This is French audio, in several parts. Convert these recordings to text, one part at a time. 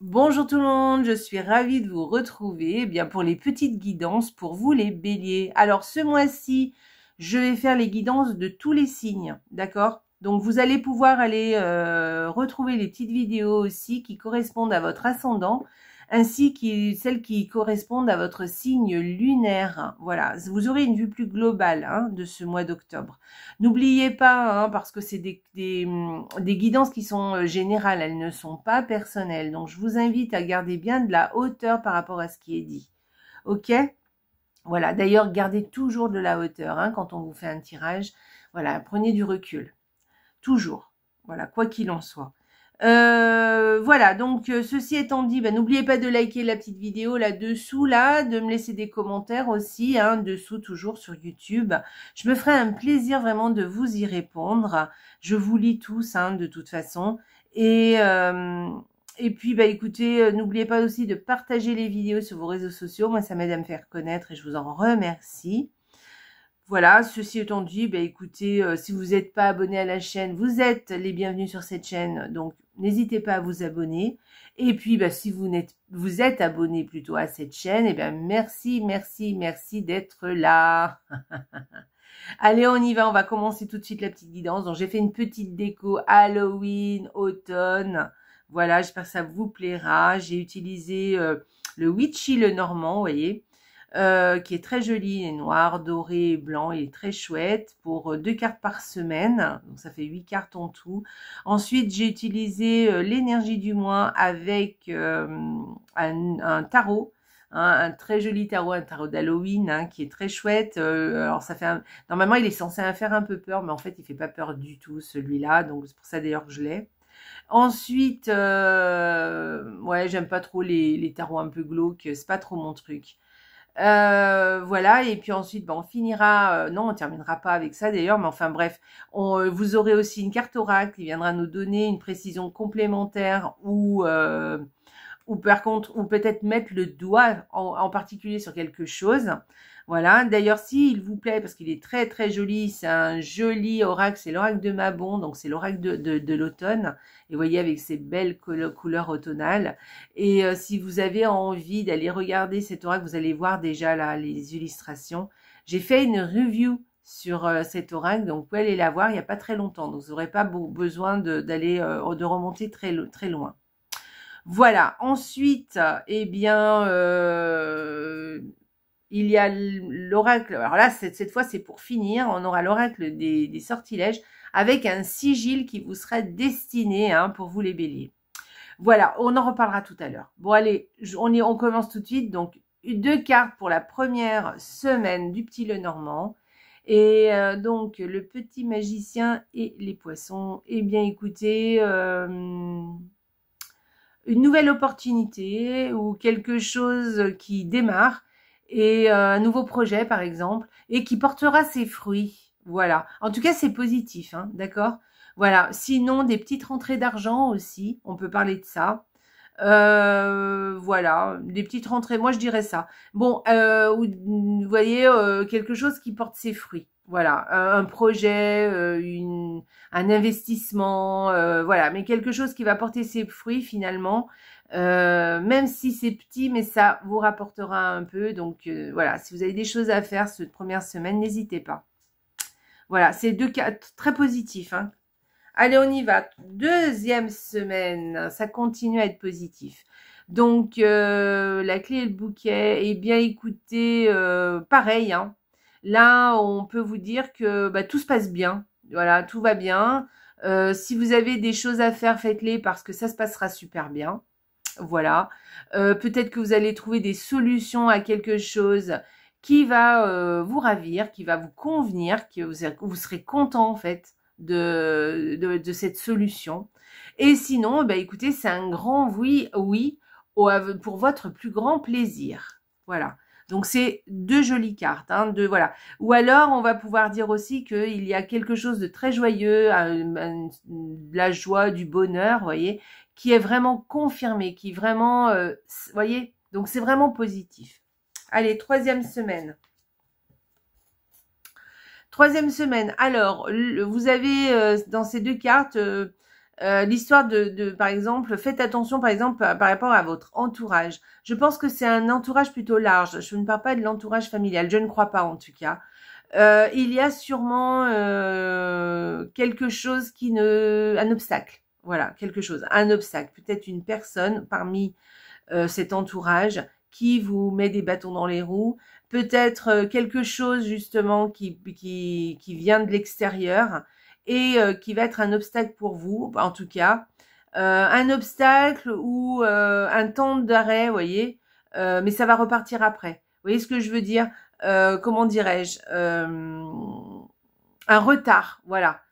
Bonjour tout le monde, je suis ravie de vous retrouver bien pour les petites guidances pour vous les béliers. Alors ce mois-ci, je vais faire les guidances de tous les signes, d'accord? Donc vous allez pouvoir aller retrouver les petites vidéos aussi qui correspondent à votre ascendant, ainsi que celles qui correspondent à votre signe lunaire. Voilà, vous aurez une vue plus globale de ce mois d'octobre. N'oubliez pas, parce que c'est des guidances qui sont générales, elles ne sont pas personnelles. Donc, je vous invite à garder bien de la hauteur par rapport à ce qui est dit. OK? Voilà, d'ailleurs, gardez toujours de la hauteur quand on vous fait un tirage. Voilà, prenez du recul. Toujours. Voilà, quoi qu'il en soit. Voilà, donc ceci étant dit, n'oubliez pas de liker la petite vidéo là-dessous, de me laisser des commentaires aussi, dessous toujours sur YouTube. Je me ferai un plaisir vraiment de vous y répondre. Je vous lis tous, de toute façon. Et puis, écoutez, n'oubliez pas aussi de partager les vidéos sur vos réseaux sociaux. Moi, ça m'aide à me faire connaître et je vous en remercie. Voilà, ceci étant dit, écoutez, si vous n'êtes pas abonné à la chaîne, vous êtes les bienvenus sur cette chaîne, donc n'hésitez pas à vous abonner. Et puis, si vous êtes abonné plutôt à cette chaîne, merci, merci, merci d'être là. Allez, on y va, on va commencer tout de suite la petite guidance. Donc, j'ai fait une petite déco Halloween, automne. Voilà, j'espère que ça vous plaira. J'ai utilisé le Witchy le Normand, vous voyez. Qui est très joli, il est noir, doré et blanc, il est très chouette pour 2 cartes par semaine, donc ça fait 8 cartes en tout. Ensuite, j'ai utilisé l'énergie du mois avec un tarot, un très joli tarot, un tarot d'Halloween qui est très chouette. Alors ça fait normalement il est censé faire un peu peur, mais en fait il fait pas peur du tout celui-là, donc c'est pour ça d'ailleurs que je l'ai. Ensuite, ouais, j'aime pas trop les tarots un peu glauques, c'est pas trop mon truc. Voilà, et puis ensuite on finira, non on terminera pas avec ça d'ailleurs, mais enfin bref, vous aurez aussi une carte oracle qui viendra nous donner une précision complémentaire ou par contre, ou peut-être mettre le doigt en particulier sur quelque chose. Voilà, d'ailleurs s'il vous plaît, parce qu'il est très très joli, c'est un joli oracle, c'est l'oracle de Mabon, donc c'est l'oracle de l'automne, et vous voyez avec ces belles couleurs automnales. Et si vous avez envie d'aller regarder cet oracle, vous allez voir déjà là les illustrations. J'ai fait une review sur cet oracle, donc vous pouvez aller la voir il n'y a pas très longtemps, donc vous n'aurez pas besoin de remonter très loin. Voilà, ensuite, il y a l'oracle. Alors là, cette fois, c'est pour finir. On aura l'oracle des sortilèges avec un sigil qui vous sera destiné pour vous les béliers. Voilà, on en reparlera tout à l'heure. Bon, allez, on commence tout de suite. Donc, 2 cartes pour la première semaine du petit Lenormand. Et donc, le petit magicien et les poissons. Eh bien, écoutez... une nouvelle opportunité ou quelque chose qui démarre et un nouveau projet par exemple et qui portera ses fruits. Voilà. En tout cas, c'est positif, d'accord? Voilà. Sinon, des petites rentrées d'argent aussi, on peut parler de ça. Voilà, des petites rentrées, moi je dirais ça. Bon, vous voyez, quelque chose qui porte ses fruits. Voilà, un projet, un investissement, voilà, mais quelque chose qui va porter ses fruits finalement, même si c'est petit, mais ça vous rapportera un peu. Donc voilà, si vous avez des choses à faire cette première semaine, n'hésitez pas. Voilà, c'est 2 cas très positifs. Allez, on y va. Deuxième semaine, ça continue à être positif. Donc, la clé et le bouquet, eh bien, écoutez, pareil, Là, on peut vous dire que tout se passe bien. Voilà, tout va bien. Si vous avez des choses à faire, faites-les parce que ça se passera super bien. Voilà. Peut-être que vous allez trouver des solutions à quelque chose qui va vous ravir, qui va vous convenir, que vous serez content en fait de cette solution. Et sinon, écoutez, c'est un grand oui, oui, pour votre plus grand plaisir. Voilà. Donc c'est 2 jolies cartes, voilà. Ou alors on va pouvoir dire aussi qu'il y a quelque chose de très joyeux, de la joie, du bonheur, vous voyez, qui est vraiment confirmé, qui vraiment, vous voyez, donc c'est vraiment positif. Allez, troisième semaine. Troisième semaine. Alors, vous avez dans ces 2 cartes l'histoire par exemple, faites attention par exemple par rapport à votre entourage. Je pense que c'est un entourage plutôt large. Je ne parle pas de l'entourage familial, je ne crois pas en tout cas. Il y a sûrement quelque chose un obstacle. Voilà, quelque chose, un obstacle. Peut-être une personne parmi cet entourage qui vous met des bâtons dans les roues. Peut-être quelque chose justement qui vient de l'extérieur et qui va être un obstacle pour vous, en tout cas. Un obstacle ou un temps d'arrêt, vous voyez, mais ça va repartir après. Vous voyez ce que je veux dire? Comment dirais-je, un retard, voilà.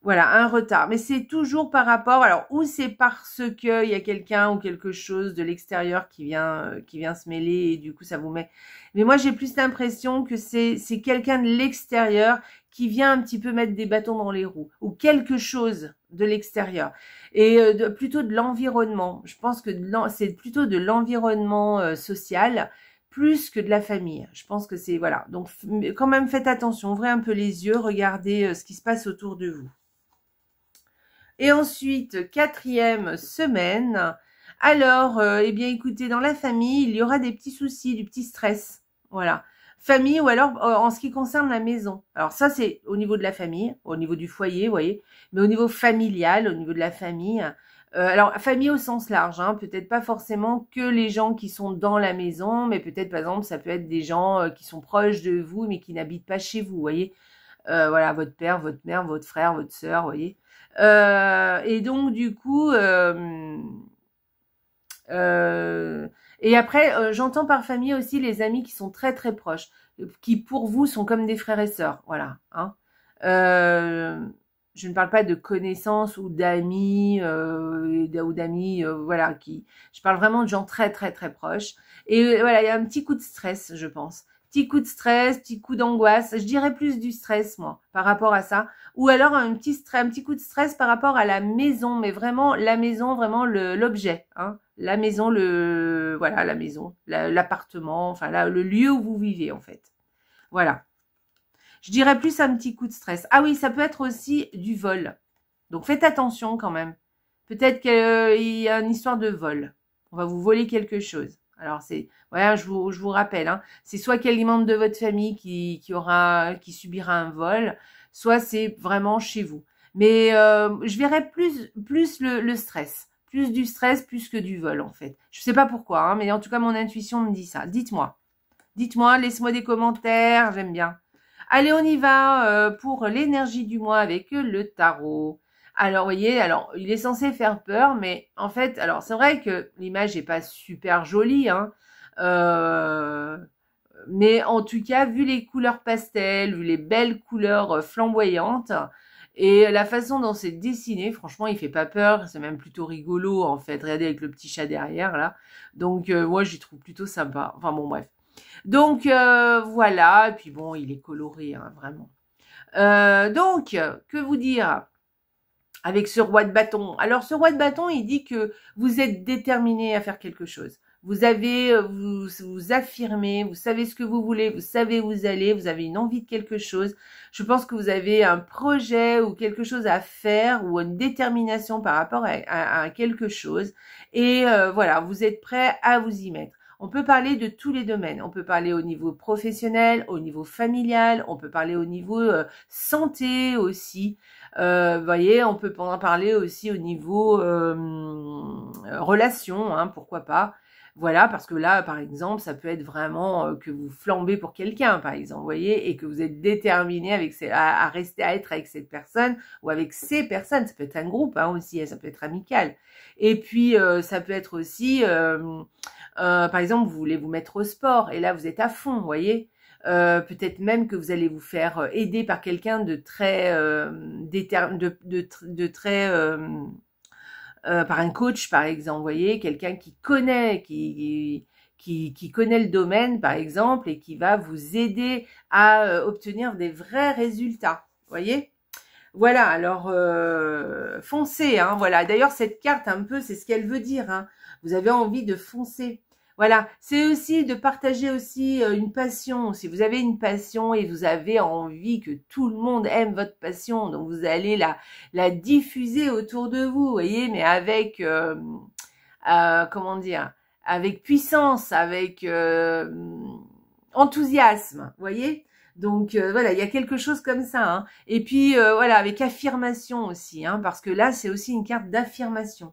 Voilà, un retard. Mais c'est toujours par rapport, alors, ou c'est parce que il y a quelqu'un ou quelque chose de l'extérieur qui vient se mêler et du coup ça vous met. Mais moi j'ai plus l'impression que c'est quelqu'un de l'extérieur qui vient un petit peu mettre des bâtons dans les roues ou quelque chose de l'extérieur et plutôt de l'environnement. Je pense que c'est plutôt de l'environnement social plus que de la famille. Je pense que c'est voilà. Donc quand même faites attention, ouvrez un peu les yeux, regardez ce qui se passe autour de vous. Et ensuite, 4e semaine. Alors, eh bien, écoutez, dans la famille, il y aura des petits soucis, du petit stress. Voilà. Famille ou alors en ce qui concerne la maison. Alors ça, c'est au niveau de la famille, au niveau du foyer, vous voyez. Mais au niveau familial, au niveau de la famille. Alors, famille au sens large, hein, peut-être pas forcément que les gens qui sont dans la maison, mais peut-être, par exemple, ça peut être des gens qui sont proches de vous, mais qui n'habitent pas chez vous, vous voyez. Voilà, votre père, votre mère, votre frère, votre sœur, vous voyez. Et donc du coup, et après, j'entends par famille aussi les amis qui sont très très proches, qui pour vous sont comme des frères et sœurs, voilà. Hein. Je ne parle pas de connaissances ou d'amis ou d'amis, voilà. Je parle vraiment de gens très très très proches. Et voilà, il y a un petit coup de stress, je pense. Petit coup de stress, petit coup d'angoisse. Je dirais plus du stress, moi, par rapport à ça. Ou alors un petit coup de stress par rapport à la maison, mais vraiment la maison, vraiment l'objet, hein. La maison, voilà, la maison, l'appartement, enfin le lieu où vous vivez en fait. Voilà. Je dirais plus un petit coup de stress. Ah oui, ça peut être aussi du vol. Donc faites attention quand même. Peut-être qu'il y a une histoire de vol. On va vous voler quelque chose. Alors c'est, voilà, je vous rappelle, hein, c'est soit quelqu'un membre de votre famille qui subira un vol, soit c'est vraiment chez vous. Mais je verrais plus le stress, plus du stress plus que du vol en fait. Je sais pas pourquoi, hein, mais en tout cas mon intuition me dit ça. Dites-moi, laissez-moi des commentaires, j'aime bien. Allez, on y va pour l'énergie du mois avec le tarot. Alors, vous voyez, alors, il est censé faire peur, mais en fait, alors, c'est vrai que l'image n'est pas super jolie, hein, mais en tout cas, vu les couleurs pastel, vu les belles couleurs flamboyantes, et la façon dont c'est dessiné, franchement, il fait pas peur, c'est même plutôt rigolo, en fait, regardez avec le petit chat derrière, là, donc, moi, j'y trouve plutôt sympa, enfin, bon, bref. Donc, voilà, et puis bon, il est coloré, hein, vraiment. Donc, que vous dire avec ce roi de bâton? Alors, ce roi de bâton, il dit que vous êtes déterminé à faire quelque chose. Vous avez, vous affirmez, vous savez ce que vous voulez, vous savez où vous allez, vous avez une envie de quelque chose. Je pense que vous avez un projet ou quelque chose à faire ou une détermination par rapport à quelque chose. Et voilà, vous êtes prêt à vous y mettre. On peut parler de tous les domaines. On peut parler au niveau professionnel, au niveau familial, on peut parler au niveau santé aussi. Vous voyez, on peut en parler aussi au niveau relation, hein, pourquoi pas. Voilà, parce que là, par exemple, ça peut être vraiment que vous flambez pour quelqu'un, par exemple, vous voyez, et que vous êtes déterminé à rester, à être avec cette personne ou avec ces personnes. Ça peut être un groupe hein, aussi, ça peut être amical. Et puis, ça peut être aussi, par exemple, vous voulez vous mettre au sport et là, vous êtes à fond, vous voyez. Peut-être même que vous allez vous faire aider par quelqu'un de très par un coach par exemple, vous voyez, quelqu'un qui connaît qui connaît le domaine par exemple et qui va vous aider à obtenir des vrais résultats, vous voyez. Voilà, alors foncez, hein, voilà. D'ailleurs cette carte un peu, c'est ce qu'elle veut dire, hein. Vous avez envie de foncer. Voilà, c'est aussi de partager aussi une passion. Si vous avez une passion et vous avez envie que tout le monde aime votre passion, donc vous allez la diffuser autour de vous, vous voyez, mais avec, comment dire, avec puissance, avec enthousiasme, vous voyez. Donc voilà, il y a quelque chose comme ça, hein. Et puis voilà, avec affirmation aussi, hein, parce que là, c'est aussi une carte d'affirmation.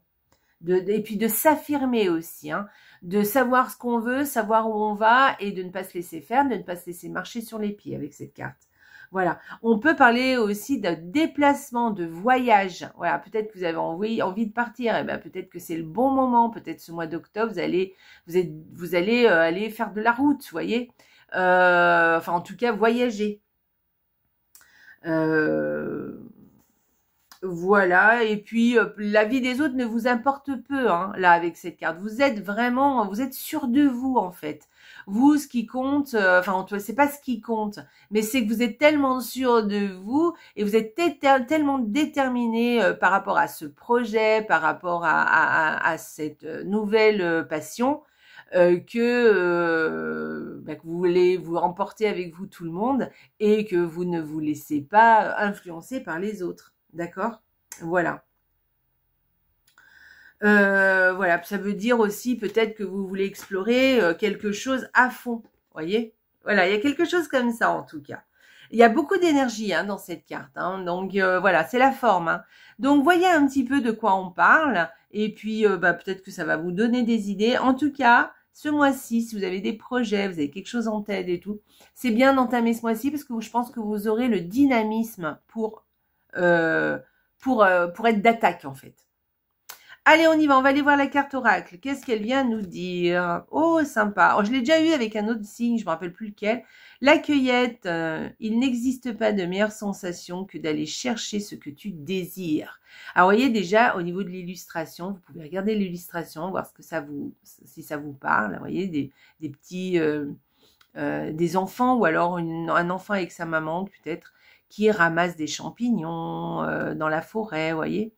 Et puis de s'affirmer aussi, hein, de savoir ce qu'on veut, savoir où on va et de ne pas se laisser faire, de ne pas se laisser marcher sur les pieds avec cette carte. Voilà. On peut parler aussi de déplacement, de voyage. Voilà, peut-être que vous avez envie de partir. Et ben peut-être que c'est le bon moment. Peut-être ce mois d'octobre, vous allez aller faire de la route, vous voyez. Enfin, en tout cas, voyager. Voilà, et puis la vie des autres ne vous importe peu, hein, là, avec cette carte. Vous êtes sûr de vous, en fait. Vous, ce qui compte, enfin, c'est pas ce qui compte, mais c'est que vous êtes tellement sûr de vous et vous êtes tellement déterminé par rapport à ce projet, par rapport à cette nouvelle passion, que vous voulez vous emporter avec vous tout le monde et que vous ne vous laissez pas influencer par les autres. D'accord? Voilà. Voilà, ça veut dire aussi peut-être que vous voulez explorer quelque chose à fond. Voyez? Voilà, il y a quelque chose comme ça en tout cas. Il y a beaucoup d'énergie hein, dans cette carte. Hein, donc voilà, c'est la forme. Hein. Donc voyez un petit peu de quoi on parle. Et puis peut-être que ça va vous donner des idées. En tout cas, ce mois-ci, si vous avez des projets, vous avez quelque chose en tête et tout, c'est bien d'entamer ce mois-ci parce que je pense que vous aurez le dynamisme pour être d'attaque en fait. Allez, on y va, on va aller voir la carte oracle. Qu'est-ce qu'elle vient nous dire? Oh, sympa. Oh, je l'ai déjà eu avec un autre signe, je ne me rappelle plus lequel. La cueillette, il n'existe pas de meilleure sensation que d'aller chercher ce que tu désires. Alors, vous voyez déjà, au niveau de l'illustration, vous pouvez regarder l'illustration, voir si ça vous parle. Vous voyez, des petits, des enfants ou alors un enfant avec sa maman peut-être qui ramasse des champignons dans la forêt, vous voyez.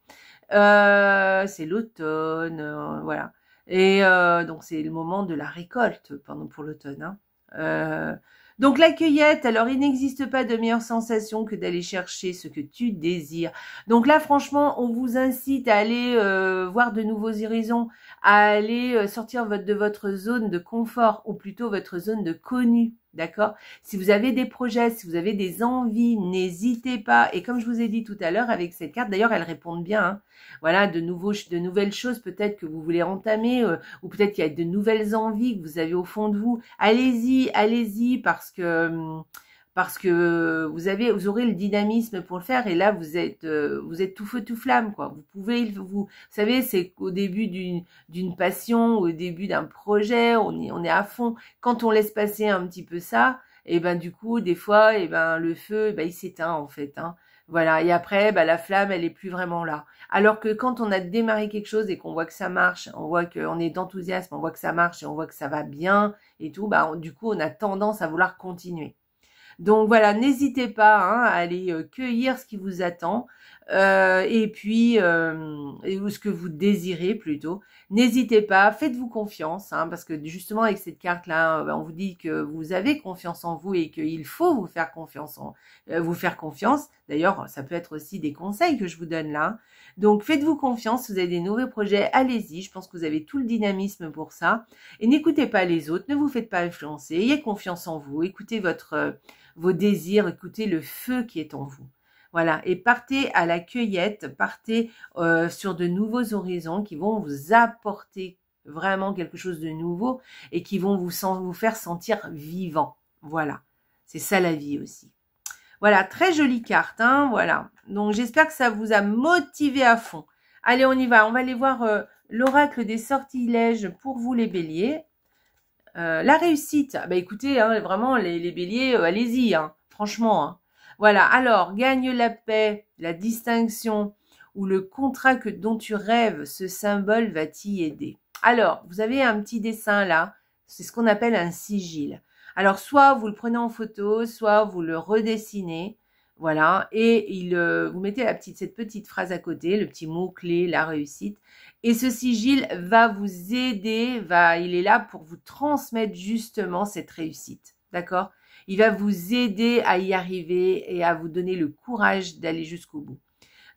C'est l'automne, voilà. Et donc, c'est le moment de la récolte pour l'automne. Hein. Donc, la cueillette, alors, il n'existe pas de meilleure sensation que d'aller chercher ce que tu désires. Donc là, franchement, on vous incite à aller voir de nouveaux horizons, à aller sortir de votre zone de confort, ou plutôt votre zone de connu. D'accord? Si vous avez des projets, si vous avez des envies, n'hésitez pas. Et comme je vous ai dit tout à l'heure avec cette carte, d'ailleurs, elles répondent bien. Hein. Voilà, de nouvelles choses peut-être que vous voulez entamer, ou peut-être qu'il y a de nouvelles envies que vous avez au fond de vous. Allez-y, parce que vous aurez le dynamisme pour le faire. Et là, vous êtes tout feu tout flamme, quoi. Vous savez, c'est qu'au début d'une passion, au début d'un projet, on est à fond. Quand on laisse passer un petit peu ça, et ben du coup, des fois, et ben le feu, il s'éteint en fait. Hein. Voilà. Et après, la flamme, elle est plus vraiment là. Alors que quand on a démarré quelque chose et qu'on voit que ça marche, on voit qu'on est d'enthousiasme, on voit que ça marche et on voit que ça va bien et tout, du coup, on a tendance à vouloir continuer. Donc voilà, n'hésitez pas hein, à aller cueillir ce qui vous attend et puis ou ce que vous désirez plutôt. N'hésitez pas, faites-vous confiance hein, parce que justement avec cette carte-là, on vous dit que vous avez confiance en vous et qu'il faut vous faire confiance. D'ailleurs, ça peut être aussi des conseils que je vous donne là. Donc faites-vous confiance, si vous avez des nouveaux projets, allez-y. Je pense que vous avez tout le dynamisme pour ça. Et n'écoutez pas les autres, ne vous faites pas influencer. Ayez confiance en vous, écoutez vos désirs, écoutez le feu qui est en vous. Voilà, et partez à la cueillette, partez sur de nouveaux horizons qui vont vous apporter vraiment quelque chose de nouveau et qui vont vous faire sentir vivant. Voilà, c'est ça la vie aussi. Voilà, très jolie carte, hein, voilà. Donc, j'espère que ça vous a motivé à fond. Allez, on y va, on va aller voir l'oracle des sortilèges pour vous les béliers. La réussite, écoutez, hein, vraiment les béliers, allez-y, hein, franchement. Hein. Voilà, alors, gagne la paix, la distinction ou le contrat dont tu rêves, ce symbole va t'y aider. Alors, vous avez un petit dessin là, c'est ce qu'on appelle un sigil. Alors, soit vous le prenez en photo, soit vous le redessinez. Voilà, et vous mettez cette petite phrase à côté, le petit mot-clé, la réussite. Et ce sigil va vous aider, il est là pour vous transmettre justement cette réussite. D'accord? Il va vous aider à y arriver et à vous donner le courage d'aller jusqu'au bout.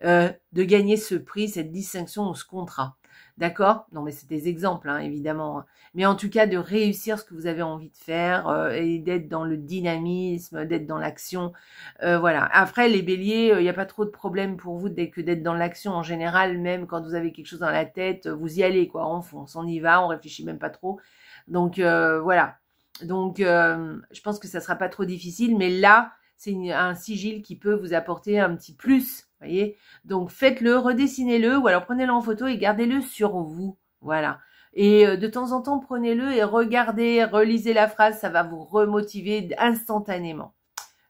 De gagner ce prix, cette distinction ou ce contrat. D'accord? Non, mais c'est des exemples, hein, évidemment. Mais en tout cas, de réussir ce que vous avez envie de faire et d'être dans le dynamisme, d'être dans l'action. Voilà. Après, les béliers, il n'y a pas trop de problème pour vous dès que d'être dans l'action. En général, même quand vous avez quelque chose dans la tête, vous y allez, quoi. On fonce, on y va, on réfléchit même pas trop. Donc, voilà. Donc, je pense que ça sera pas trop difficile. Mais là, c'est un sigil qui peut vous apporter un petit plus. Voyez, donc faites-le, redessinez-le ou alors prenez-le en photo et gardez-le sur vous. Voilà. Et de temps en temps, prenez-le et regardez, relisez la phrase, ça va vous remotiver instantanément.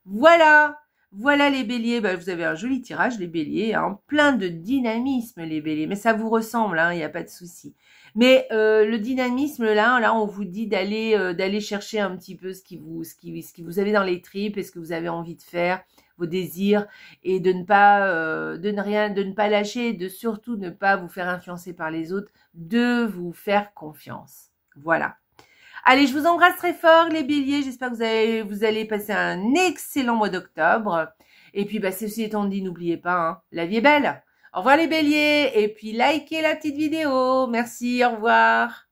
Voilà. Voilà les béliers. Bah, vous avez un joli tirage, les béliers, hein, plein de dynamisme, les béliers. Mais ça vous ressemble, hein, il n'y a pas de souci. Mais le dynamisme, là, on vous dit d'aller chercher un petit peu ce qui vous avez dans les tripes et ce que vous avez envie de faire, vos désirs, et de ne pas lâcher, de surtout ne pas vous faire influencer par les autres, de vous faire confiance. Voilà. Allez, je vous embrasse très fort, les béliers. J'espère que vous allez passer un excellent mois d'octobre. Et puis, ceci étant dit, n'oubliez pas, hein, la vie est belle. Au revoir les béliers. Et puis, likez la petite vidéo. Merci, au revoir.